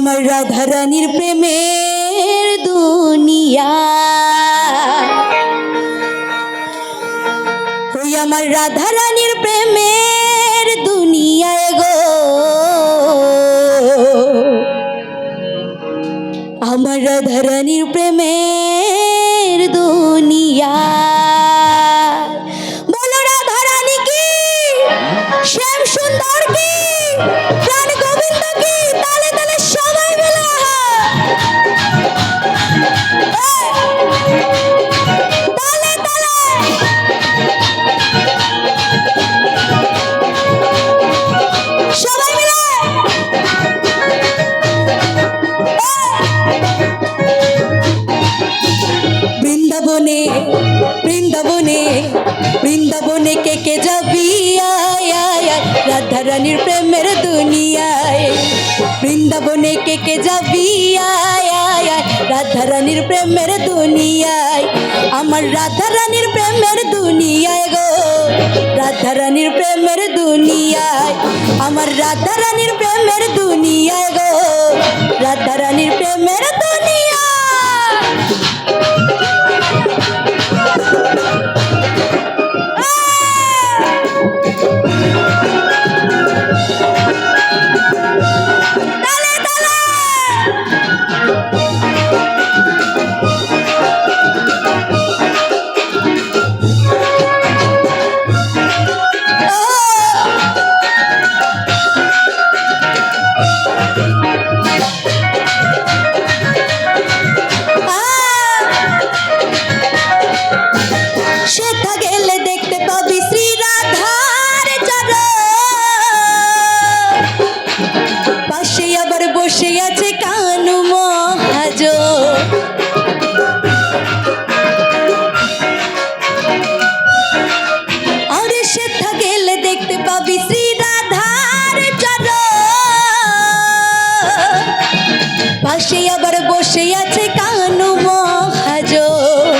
আমার রাধা রানীর প্রেমের দুনিয়া, ওই আমার রাধা রানীর প্রেমের দুনিয়ায় গো, আমার রাধা রানীর প্রেমের দুনিয়া। বলো রাধা রানী কি, শ্যাম সুন্দর কি, প্রাণ গোবিন্দ কি, তালে তালে সবাই মিলে তালে তালে সবাই মিলে। বৃন্দাবনে বৃন্দাবনে বৃন্দাবনে কে কে যাবি, আয় আয় আয় রাধা রানীর প্রেমের দুনিয়ায়। বৃন্দাবনে কে কে যাবি, আয় আয় আয় রাধা রানীর প্রেমের দুনিয়ায়। আমার রাধা রানীর প্রেমের দুনিয়ায় গো, রাধা রানীর প্রেমের দুনিয়ায়, আমার রাধা রানীর প্রেমের দুনিয়ায় গো, রাধা রানীর প্রেমের দুনিয়া। সেথা গেলে দেখতে পাবি শ্রী রাধার চরণ, পাশে আবার বসে আছে কানু মহাজন। আরে সেথা গেলে দেখতে পাবি শ্রী রাধার চরণ, পাশে আবার বসে আছে কানু মহাজন।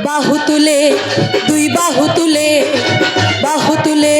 বাহু তুলে দুই বাহু তুলে, বাহু তুলে